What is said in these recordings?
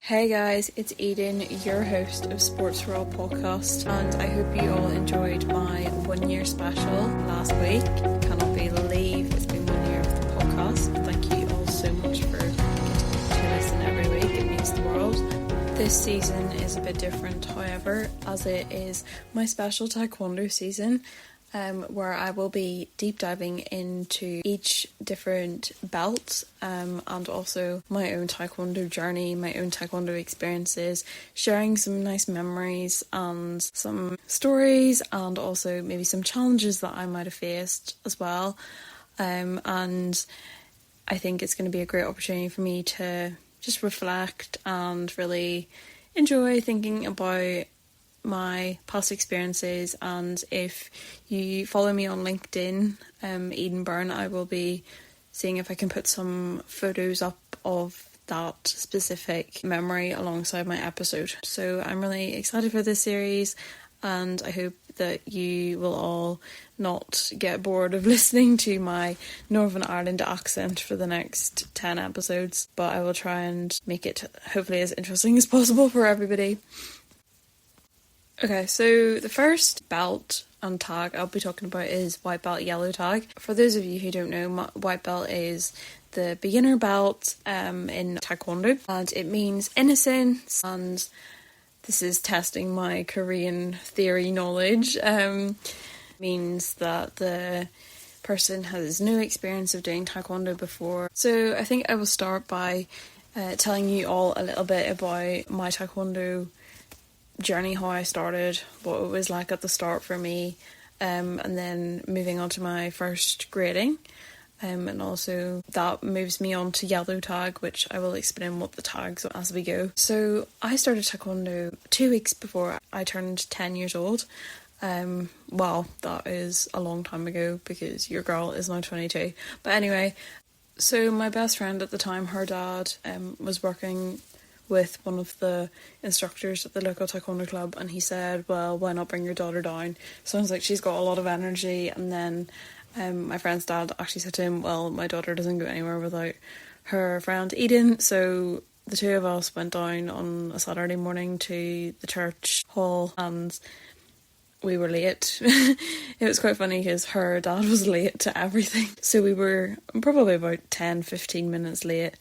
Hey guys, it's Eden, your host of Sports for All podcast, and I hope you all enjoyed my 1 year special last week. Cannot believe it's been 1 year of the podcast. Thank you all so much for getting to listen every week. It means the world. This season is a bit different, however, as it is my special taekwondo season. Where I will be deep diving into each different belt and also my own taekwondo journey, my own taekwondo experiences, sharing some nice memories and some stories and also maybe some challenges that I might have faced as well. And I think it's going to be a great opportunity for me to just reflect and really enjoy thinking about my past experiences. And if you follow me on LinkedIn, Eden Byrne, I will be seeing if I can put some photos up of that specific memory alongside my episode. So I'm really excited for this series, and I hope that you will all not get bored of listening to my Northern Ireland accent for the next 10 episodes, but I will try and make it hopefully as interesting as possible for everybody. Okay, so the first belt and tag I'll be talking about is white belt, yellow tag. For those of you who don't know, white belt is the beginner belt in taekwondo, and it means innocence, and this is testing my Korean theory knowledge. Means that the person has no experience of doing taekwondo before. So I think I will start by telling you all a little bit about my taekwondo journey, how I started, what it was like at the start for me, and then moving on to my first grading, and also that moves me on to yellow tag, which I will explain what the tags are as we go. So I started taekwondo 2 weeks before I turned 10 years old. Well, that is a long time ago because your girl is now 22, but anyway, so my best friend at the time, her dad was working with one of the instructors at the local taekwondo club, and he said, well, why not bring your daughter down? Sounds like she's got a lot of energy. And then my friend's dad actually said to him, well, my daughter doesn't go anywhere without her friend Eden. So the two of us went down on a Saturday morning to the church hall, and we were late. It was quite funny because her dad was late to everything, so we were probably about 10-15 minutes late.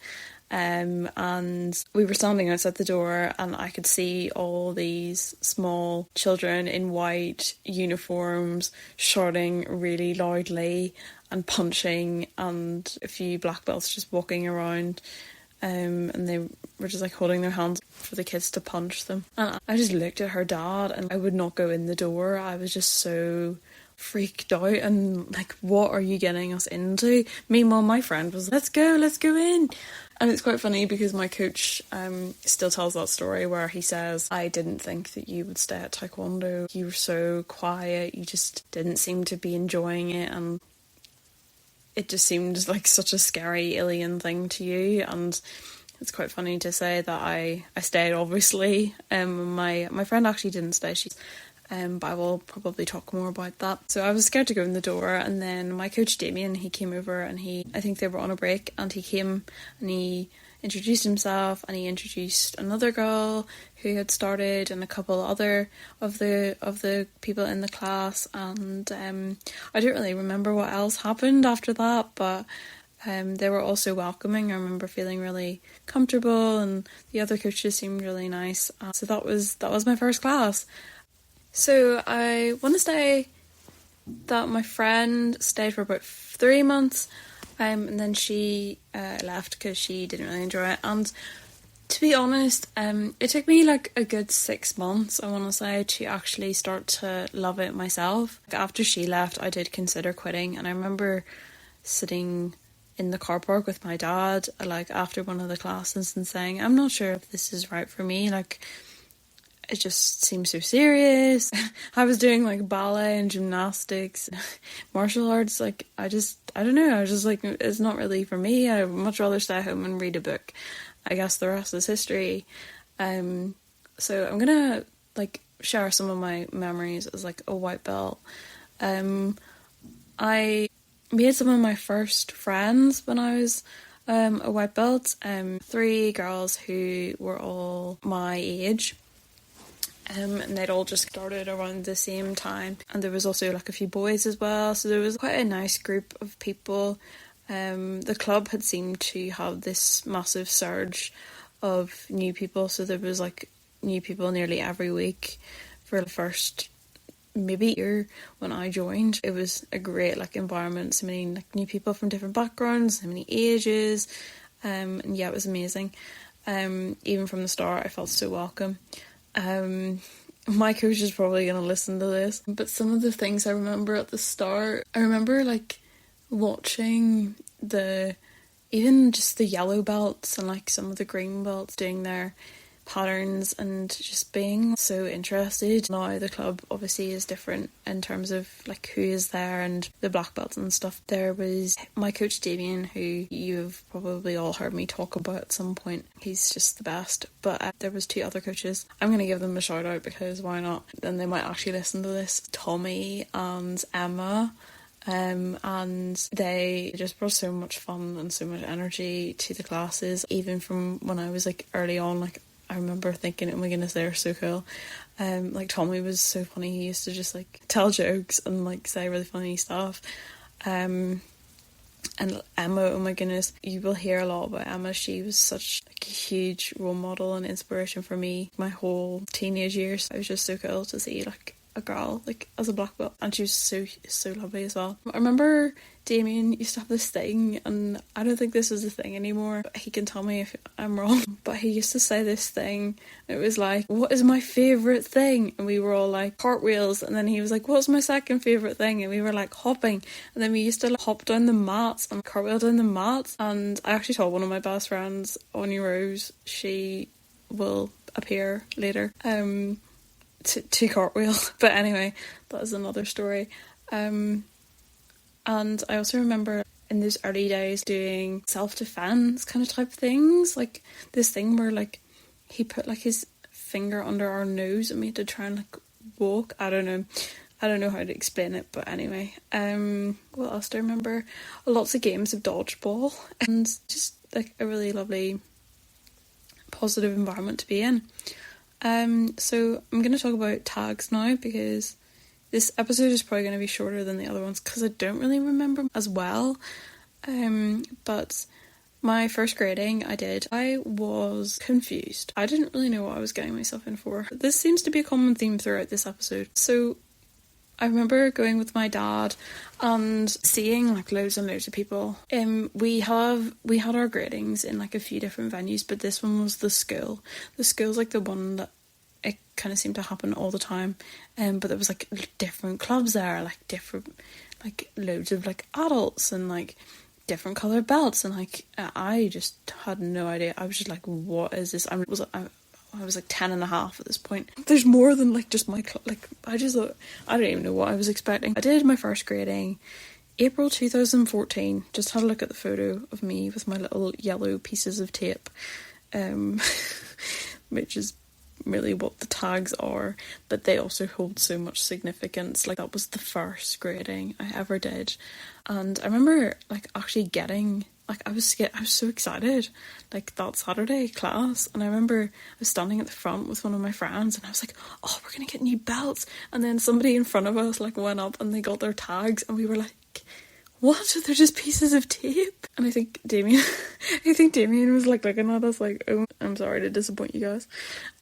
And we were standing outside the door, and I could see all these small children in white uniforms shouting really loudly and punching, and a few black belts just walking around, and they were just like holding their hands for the kids to punch them. And I just looked at her dad, and I would not go in the door. I was just so freaked out and like, what are you getting us into? Meanwhile, my friend was, let's go in. And it's quite funny because my coach still tells that story where he says, I didn't think that you would stay at taekwondo. You were so quiet, you just didn't seem to be enjoying it, and it just seemed like such a scary alien thing to you. And it's quite funny to say that I stayed, obviously. My friend actually didn't stay. But I will probably talk more about that. So I was scared to go in the door, and then my coach Damien, he came over, and I think they were on a break, and he came and he introduced himself, and he introduced another girl who had started and a couple other of the people in the class, and I don't really remember what else happened after that, but they were also welcoming. I remember feeling really comfortable, and the other coaches seemed really nice. So that was my first class. So I want to say that my friend stayed for about 3 months, and then she left because she didn't really enjoy it. And to be honest, it took me like a good 6 months, I want to say, to actually start to love it myself. After she left, I did consider quitting, and I remember sitting in the car park with my dad, like after one of the classes, and saying, I'm not sure if this is right for me, like it just seems so serious. I was doing like ballet and gymnastics, martial arts, like I don't know, I was just like, it's not really for me. I'd much rather stay home and read a book. I guess the rest is history. So I'm gonna like share some of my memories as like a white belt. I made some of my first friends when I was a white belt, 3 girls who were all my age. And they'd all just started around the same time, and there was also like a few boys as well, so there was quite a nice group of people. The club had seemed to have this massive surge of new people, so there was like new people nearly every week for the first maybe year when I joined. It was a great like environment, so many like new people from different backgrounds, so many ages, and yeah, it was amazing. Even from the start I felt so welcome. My coach is probably going to listen to this, but some of the things I remember at the start, I remember like watching even just the yellow belts and like some of the green belts doing their patterns and just being so interested. Now the club obviously is different in terms of like who is there and the black belts and stuff. There was my coach Damien, who you've probably all heard me talk about at some point. He's just the best. But there was 2 other coaches. I'm going to give them a shout out because why not? Then they might actually listen to this. Tommy and Emma. And they just brought so much fun and so much energy to the classes, even from when I was like early on. Like I remember thinking, oh my goodness, they're so cool. Like Tommy was so funny. He used to just like tell jokes and like say really funny stuff. And Emma, oh my goodness, you will hear a lot about Emma. She was such like a huge role model and inspiration for me my whole teenage years. It was just so cool to see like a girl like as a black belt, and she was so lovely as well. I remember Damien used to have this thing, and I don't think this is a thing anymore, but he can tell me if I'm wrong, but he used to say this thing. It was like, what is my favourite thing? And we were all like, cartwheels. And then he was like, what's my second favourite thing? And we were like, hopping. And then we used to like, hop down the mats and cartwheel down the mats. And I actually told one of my best friends, Anya Rose, she will appear later, to cartwheel. But anyway, that is another story. And I also remember in those early days doing self-defense kind of type things, like this thing where like he put like his finger under our nose and we had to try and like walk. I don't know how to explain it, but anyway. What else do I remember? Lots of games of dodgeball, and just like a really lovely positive environment to be in. So I'm going to talk about tags now, because this episode is probably going to be shorter than the other ones because I don't really remember as well. But my first grading I was confused. I didn't really know what I was getting myself in for. This seems to be a common theme throughout this episode. So I remember going with my dad and seeing like loads and loads of people. We had our gradings in like a few different venues, but this one was the school. The school's like the one that it kind of seemed to happen all the time. But there was like different clubs there, like different, like loads of like adults and like different coloured belts, and like I just had no idea. I was just like, what is this? I was like 10 and a half at this point. There's more than like just my like I just thought, I don't even know what I was expecting. I did my first grading April 2014. Just had a look at the photo of me with my little yellow pieces of tape, which is really what the tags are, but they also hold so much significance. Like that was the first grading I ever did, and I remember like actually getting like I was so excited, like that Saturday class. And I remember I was standing at the front with one of my friends and I was like, oh, we're gonna get new belts. And then somebody in front of us like went up and they got their tags, and we were like, what? They're just pieces of tape. And I think Damien was like looking at us like, oh, I'm sorry to disappoint you guys.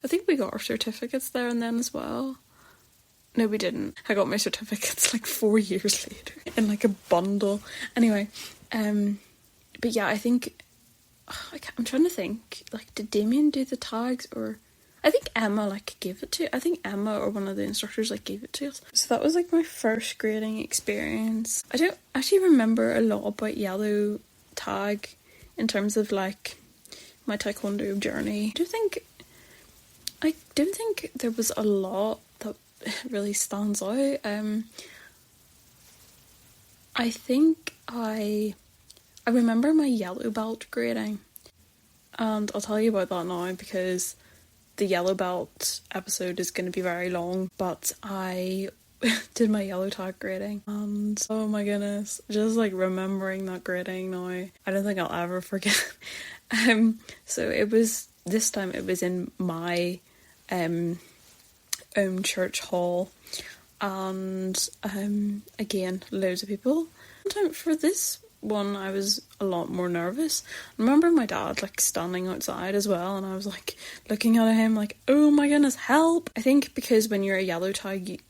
I think we got our certificates there and then as well. No, we didn't. I got my certificates like 4 years later in like a bundle. Anyway, but yeah, I think I'm trying to think, like, did Damien do the tags, or I think Emma like gave it to, I think Emma or one of the instructors like gave it to us. So that was like my first grading experience. I don't actually remember a lot about yellow tag in terms of like my taekwondo journey. I don't think there was a lot that really stands out. I think I remember my yellow belt grading, and I'll tell you about that now because the yellow belt episode is going to be very long. But I did my yellow tag grading, and oh my goodness, just like remembering that grading now, I don't think I'll ever forget. So it was, this time it was in my own church hall, and again, loads of people. For this one, I was a lot more nervous. I remember my dad like standing outside as well, and I was like looking at him like, oh my goodness, help. I think because when you're a yellow tag,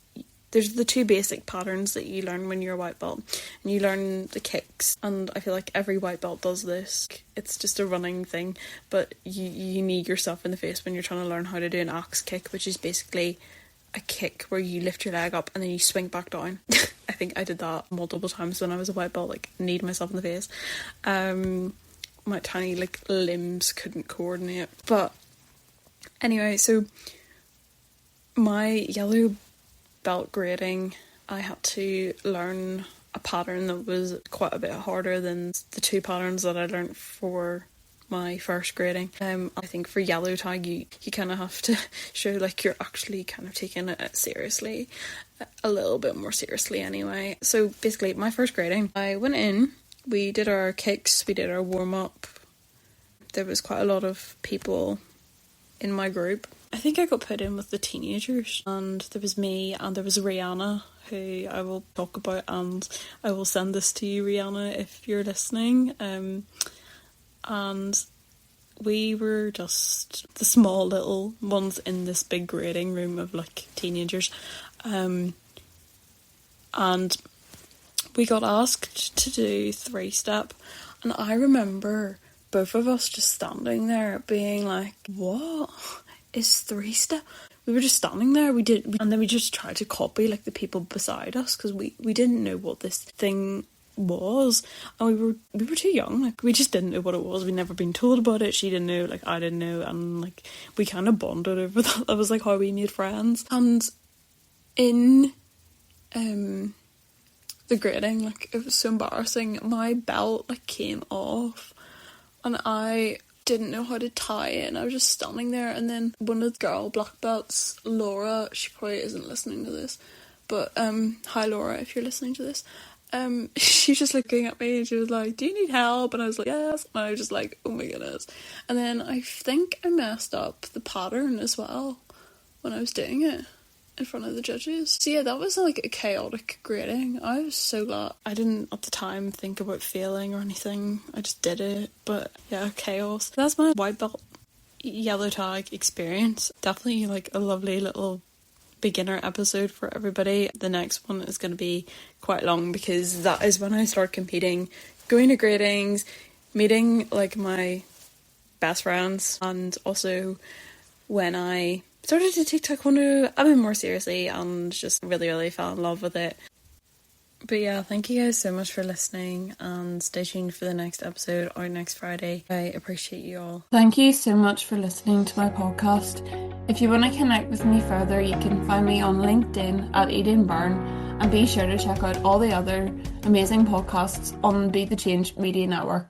there's the two basic patterns that you learn when you're a white belt, and you learn the kicks, and I feel like every white belt does this. It's just a running thing, but you knee yourself in the face when you're trying to learn how to do an axe kick, which is basically a kick where you lift your leg up and then you swing back down. I think I did that multiple times when I was a white belt, like kneed myself in the face. My tiny like limbs couldn't coordinate. But anyway, so my yellow belt grading, I had to learn a pattern that was quite a bit harder than the two patterns that I learned for my first grading. I think for yellow tag you kind of have to show like you're actually kind of taking it seriously, a little bit more seriously anyway. So basically my first grading, I went in, we did our kicks, we did our warm-up. There was quite a lot of people in my group. I think I got put in with the teenagers, and there was me and there was Rihanna, who I will talk about, and I will send this to you, Rihanna, if you're listening. And we were just the small little ones in this big grading room of like teenagers, and we got asked to do 3-step, and I remember both of us just standing there being like, what is 3-step? We were just standing there, and then we just tried to copy like the people beside us, because we didn't know what this thing was, and we were too young, like we just didn't know what it was. We'd never been told about it, she didn't know, like I didn't know, and like we kind of bonded over that. That was like how we made friends. And in the grading, like it was so embarrassing, my belt like came off and I didn't know how to tie it, and I was just standing there, and then one of the girl black belts, Laura, she probably isn't listening to this, but hi Laura, if you're listening to this, she was just looking at me and she was like, do you need help? And I was like, yes. And I was just like, oh my goodness. And then I think I messed up the pattern as well when I was doing it in front of the judges. So yeah, that was like a chaotic grading. I was so glad I didn't at the time think about failing or anything. I just did it. But yeah, chaos. That's my white belt yellow tag experience. Definitely like a lovely little beginner episode for everybody. The next one is going to be quite long, because that is when I start competing, going to gradings, meeting like my best friends, and also when I started to take taekwondo a bit more seriously and just really fell in love with it. But yeah, thank you guys so much for listening, and stay tuned for the next episode out next Friday. I appreciate you all. Thank you so much for listening to my podcast. If you want to connect with me further, you can find me on LinkedIn at Eden Byrne, and be sure to check out all the other amazing podcasts on Be The Change Media Network.